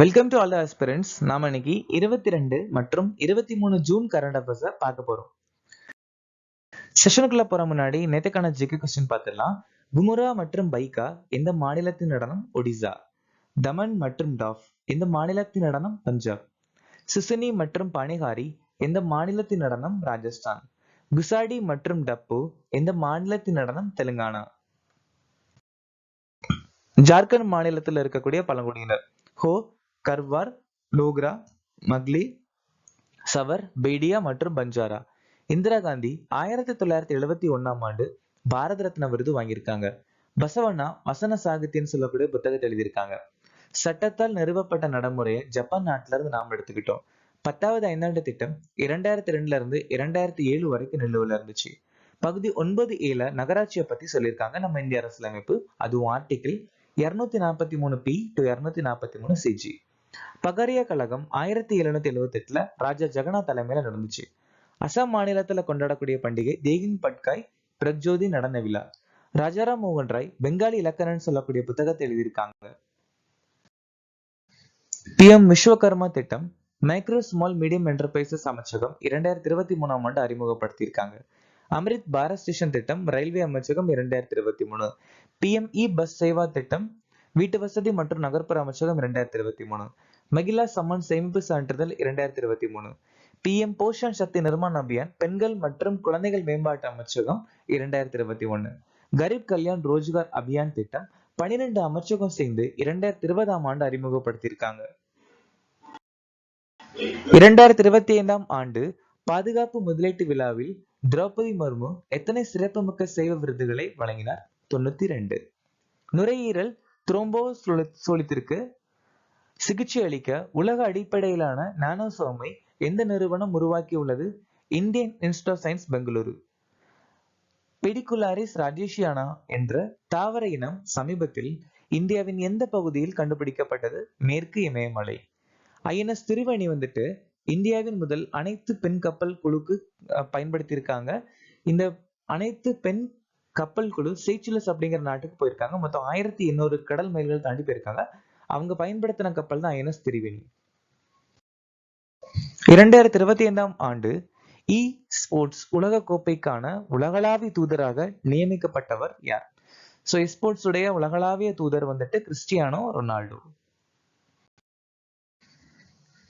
Welcome to all the aspirants. நாம இன்னைக்கு 22 மற்றும் 23 ஜூன் கரண்ட் அஃபேர்ஸை பார்க்க போறோம். செஷனுக்குள்ள போற முன்னாடி நேத்துக்கான ஜிகே கொஸ்டின் பார்த்துடலாம். குமுரா மற்றும் பைகா எந்த மாநிலத்தின் நடனம்? ஒடிசா. தமன் மற்றும் டாஃப் எந்த மாநிலத்தின் நடனம்? பஞ்சாப். சிசினி மற்றும் பானிகாரி எந்த மாநிலத்தின் நடனம்? ராஜஸ்தான். குசாடி மற்றும் டப்பு எந்த மாநிலத்தின் நடனம்? தெலுங்கானா. ஜார்க்கண்ட் மாநிலத்தில் இருக்கக்கூடிய பழங்குடியினர் ஹோ, கர்வார், லோக்ரா, மக்லி, சவர், பேடியா மற்றும் பஞ்சாரா. இந்திரா காந்தி 1971ஆம் ஆண்டு பாரத ரத்னா விருது வாங்கியிருக்காங்க. பசவண்ணா வசன சாகித்யன்னு சொல்லக்கூடிய புத்தகத்தை எழுதியிருக்காங்க. சட்டத்தால் நிறுவப்பட்ட நடைமுறையை ஜப்பான் நாட்டுல இருந்து நாம் எடுத்துக்கிட்டோம். 10வது ஐந்தாண்டு திட்டம் 2002ல இருந்து 2007 வரைக்கும் நிலுவையில் இருந்துச்சு. பகுதி 9A நகராட்சியை பத்தி சொல்லியிருக்காங்க நம்ம இந்திய அரசியலமைப்பு. அதுவும் ஆர்டிகிள் 243P to 243CG. பகரியா கழகம் 1778ல ராஜா ஜெகநாத் தலைமையில நடந்துச்சு. அசாம் மாநிலத்துல கொண்டாடக்கூடிய பண்டிகை தேகிங் பட்காய் பிரக்ஜோதி நடன விழா. ராஜாராம் மோகன் ராய் பெங்காலி இலக்கணம்னு சொல்லக்கூடிய புத்தகத்தை எழுதியிருக்காங்க. PM விஸ்வகர்மா திட்டம் மைக்ரோ ஸ்மால் மீடியம் என்டர்பிரைசஸ் அமைச்சகம் 2023ஆம் ஆண்டு அறிமுகப்படுத்தியிருக்காங்க. அம்ரித் பாரத் ஸ்டேஷன் திட்டம் ரயில்வே அமைச்சகம் 2023. PM இ பஸ் சேவா திட்டம் வீட்டு வசதி மற்றும் நகர்ப்புற அமைச்சகம் 2023. மகிழா சம்மன் சேமிப்பு சான்றிதழ் 2023. PM போஷன் சக்தி நிர்மாண் அபியான் பெண்கள் மற்றும் குழந்தைகள் மேம்பாட்டு அமைச்சகம் 2021. கரீப் கல்யாண் ரோஜ்கார் அபியான் திட்டம் 12 அமைச்சகம் சேர்ந்து 2020ஆம் ஆண்டு அறிமுகப்படுத்தியிருக்காங்க. 2025ஆம் ஆண்டு பாதுகாப்பு முதலீட்டு விழாவில் திரௌபதி முர்மு எத்தனை சிறப்புமிக்க சேவை விருதுகளை வழங்கினார்? 92. நுரையீரல் த்ரோம்போசோலித்திற்கு சிகிச்சை அளிக்க உலக அடிப்படையிலான நானோசோமை எந்த நிறுவனம் உருவாக்கியுள்ளது? Indian Institute of Science, Bengaluru. பெடிகுலாரிஸ் ராஜேஷியானா என்ற தாவர இனம் சமீபத்தில் இந்தியாவின் எந்த பகுதியில் கண்டுபிடிக்கப்பட்டது? மேற்கு இமயமலை. INS திருவேணி இந்தியாவின் முதல் அனைத்து பெண் கப்பல் குழுக்கு பயன்படுத்தியிருக்காங்க. இந்த அனைத்து பெண் கப்பல் குழு சீச்சலஸ் அப்படிங்கிற நாட்டுக்கு போயிருக்காங்க. மொத்தம் 1800 கடல் மைல்கள் தாண்டி போயிருக்காங்க. அவங்க பயன்படுத்தின கப்பல் தான் INS திரிவேணி. 2025ஆம் ஆண்டு இ ஸ்போர்ட்ஸ் உலக கோப்பைக்கான உலகளாவிய தூதராக நியமிக்கப்பட்டவர் யார்? சோ ஸ்போர்ட்ஸ் உடைய உலகளாவிய தூதர் கிறிஸ்டியானோ ரொனால்டோ.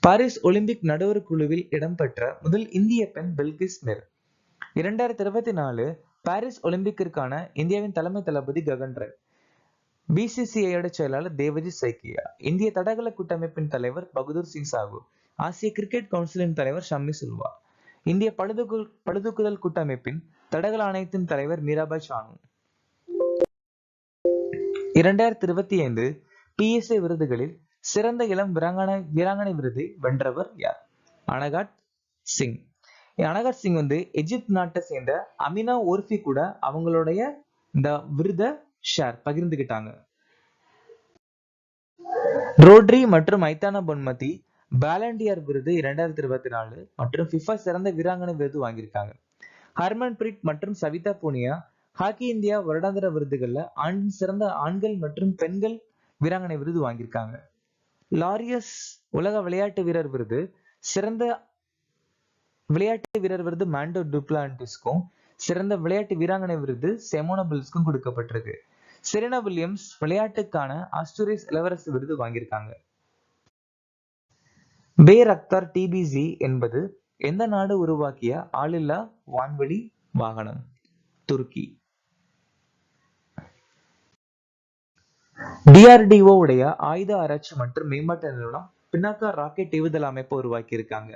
பாரிஸ் ஒலிம்பிக் நடுவர் குழுவில் இடம்பெற்ற முதல் இந்திய பெண் பில்கிஸ் மிர். 2024 பாரிஸ் ஒலிம்பிக்கிற்கான இந்தியாவின் தலைமை தளபதி ககன் ராய். BCCIயோட செயலாளர் தேவஜித் சைக்கியா. இந்திய தடகள கூட்டமைப்பின் தலைவர் பகதூர் சிங் சாகு. ஆசிய கிரிக்கெட் கவுன்சிலின் தலைவர் ஷம்மி சில்வா. இந்திய பளுதூக்குதல் கூட்டமைப்பின் தடகள ஆணையத்தின் தலைவர் மீராபாய் சானு. 2025 PSA விருதுகளில் சிறந்த இளம் வீராங்கனை விருதை வென்றவர் யார்? அனகாட் சிங். அனகாட் சிங் எஜிப்த் நாட்டை சேர்ந்த அமினா ஓர்ஃபி கூட அவங்களுடைய இந்த விருதை பகிர்ந்துகிட்டாங்க. ரோட்ரி மற்றும் ஐத்தானா பொன்மதி பாலண்டியர் விருது 2024 மற்றும் FIFA சிறந்த வீராங்கனை விருது வாங்கியிருக்காங்க. ஹர்மன் பிரீத் மற்றும் சவிதா பூனியா ஹாக்கி இந்தியா வருடாந்திர விருதுகள்ல சிறந்த ஆண்கள் மற்றும் பெண்கள் வீராங்கனை விருது வாங்கியிருக்காங்க. லாரியஸ் உலக விளையாட்டு வீரர் விருது சிறந்த விளையாட்டு வீரர் விருது மாண்டோ டுப்ளாண்டிஸ்க்கும் சிறந்த விளையாட்டு வீராங்கனை விருது செமோனா பில்ஸ்க்கும் கொடுக்கப்பட்டிருக்கு. செரீனா வில்லியம்ஸ் விளையாட்டுக்கான ஆஸ்டூரியஸ் இளவரசி விருது வாங்கியிருக்காங்க. பேர் அக்தார் TBZ என்பது எந்த நாடு உருவாக்கிய ஆளில்லா வான்வெளி வாகனம்? துருக்கி. DRDO உடைய ஆயுத ஆராய்ச்சி மற்றும் மேம்பாட்டு நிறுவனம் பினாக்கா ராக்கெட் ஏவுதல் அமைப்பை உருவாக்கி இருக்காங்க.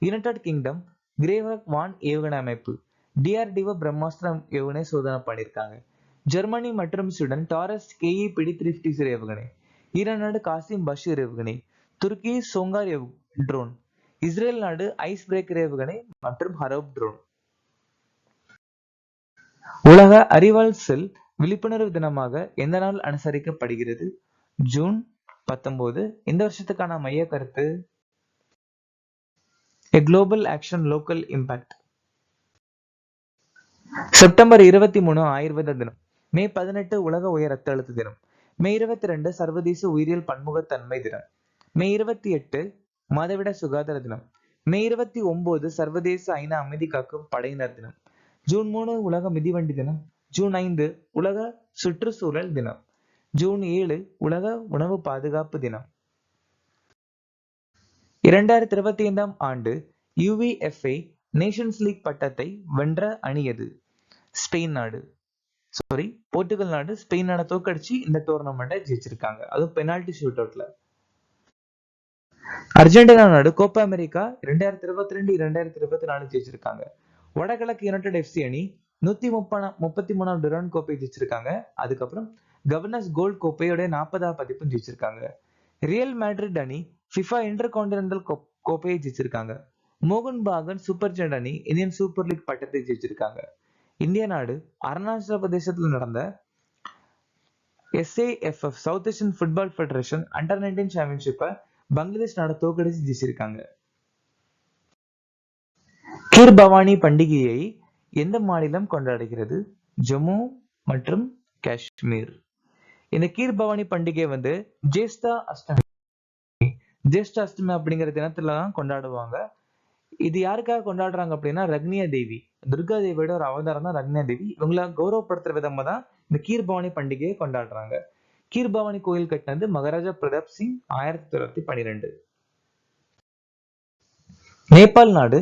யுனைடெட் கிங்டம் கிரேவாக் வான் ஏவுகணை அமைப்பு. DRDO பிரம்மாஸ்திரம் ஏவுகணை சோதனை பண்ணியிருக்காங்க. ஜெர்மனி மற்றும் ஸ்வீடன் டாரஸ் KE-PD-350 ஏவுகணை. ஈரான் நாடு காசிம் பஷீர் ஏவுகணை. துருக்கி சோங்கார் ட்ரோன். இஸ்ரேல் நாடு ஐஸ் பிரேக்கர் ஏவுகணை மற்றும் ஹரோப் ட்ரோன். உலக அறிவால் செல் விழிப்புணர்வு தினமாக எந்த நாள் அனுசரிக்கப்படுகிறது? ஜூன் 19. இந்த வருஷத்துக்கான மைய கருத்து A Global Action Local Impact. September 23 ஆயுர்வேத தினம். மே 18 உலக உயர் ரத்த அழுத்த தினம். மே 22 சர்வதேச உயிரியல் பன்முகத்தன்மை தினம். மே 28 மாதவிட சுகாதார தினம். மே 29 சர்வதேச ஐநா அமைதி காக்கும் படையினர் தினம். ஜூன் 3 உலக மிதிவண்டி தினம். ஜூன் 5 உலக சுற்றுச்சூழல் தினம். ஜூன் 7 உலக உணவு பாதுகாப்பு தினம். 2025ஆம் ஆண்டு UEFA நேஷன்ஸ் லீக் பட்டத்தை வென்ற அணி எது? ஸ்பெயின் நாடு. போர்ச்சுகல் நாடு ஸ்பெயின் நாடை தோக்கடிச்சு இந்த டோர்னமெண்ட்டை ஜெயிச்சிருக்காங்க. அதுவும் பெனால்டி ஷூட் அவுட்ல. அர்ஜென்டினா நாடு கோப்பா அமெரிக்கா 2022 2024 ஜெயிச்சிருக்காங்க. வடகிழக்கு யுனைடெட் FC அணி 133ஆம் டுராண்ட் கோப்பை ஜெயிச்சிருக்காங்க. அதுக்கப்புறம் கவர்னர்ஸ் கோல்ட் கோப்பையோட 40ஆவது பதிப்பும் ஜெயிச்சிருக்காங்க. ரியல் மேட்ரிட் அணி FIFA இன்டர் கான்டினென்டல் கோப்பையை ஜெயிச்சிருக்காங்க. மோகன் பாகன் சூப்பர் ஜெயண்ட் அணி இந்தியன் சூப்பர் லீக் பட்டத்தை ஜெயிச்சிருக்காங்க. இந்திய நாடு அருணாச்சல பிரதேசத்தில் நடந்த SAFF South Asian Football Federation under 19 சாம்பியன்ஷிப்பை பங்களாதேஷ் நாடு தோற்கடிச்சு ஜெயிச்சிருக்காங்க. கீர் பவானி பண்டிகையை எந்த மாநிலம் கொண்டாடுகிறது? ஜம்மு மற்றும் காஷ்மீர். இந்த கீர் பவானி பண்டிகை ஜேஷ்டா அஷ்டமி அப்படிங்கிற தினத்துல தான் கொண்டாடுவாங்க. இது யாருக்காக கொண்டாடுறாங்க அப்படின்னா ரக்னியா தேவி, துர்கா தேவியோட ஒரு அவதாரம் தான் ரக்னியா தேவி. இவங்களை கௌரவப்படுத்துற விதமா தான் இந்த கீர் பவானி பண்டிகையை கொண்டாடுறாங்க. கீர் பவானி கோயில் கட்டினது மகாராஜா பிரதாப் சிங் 1912. நேபாள் நாடு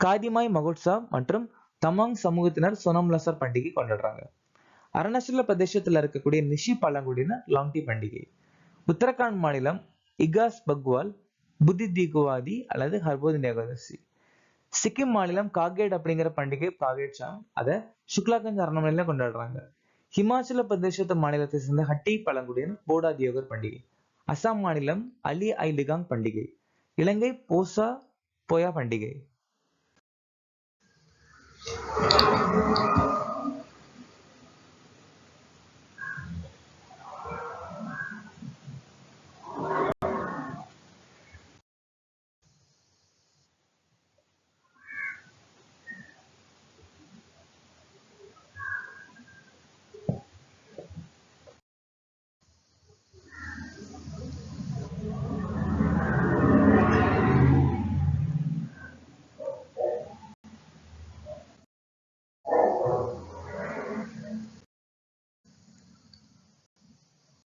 காதிமாய் மகோத்சவ் மற்றும் தமாங் சமூகத்தினர் சோனம் லசார் பண்டிகை கொண்டாடுறாங்க. அருணாச்சல பிரதேசத்துல இருக்கக்கூடிய நிஷி பழங்குடியினர் லாங்டி பண்டிகை. உத்தரகாண்ட் மாநிலம் இகாஸ் பக்வால் புத்தி தீகுவாதி அல்லது ஹர்போதின் ஏகாதசி. சிக்கிம் மாநிலம் காகேட் அப்படிங்கிற பண்டிகை பாகேட் சாம், அதை சுக்லாகஞ்ச் அரண்மனையில கொண்டாடுறாங்க. ஹிமாச்சல பிரதேசத்து மாநிலத்தை சேர்ந்த ஹட்டி பழங்குடியினர் போடா தியோகர் பண்டிகை. அசாம் மாநிலம் அலி ஐ லிகாங் பண்டிகை. இலங்கை போசா போயா பண்டிகை.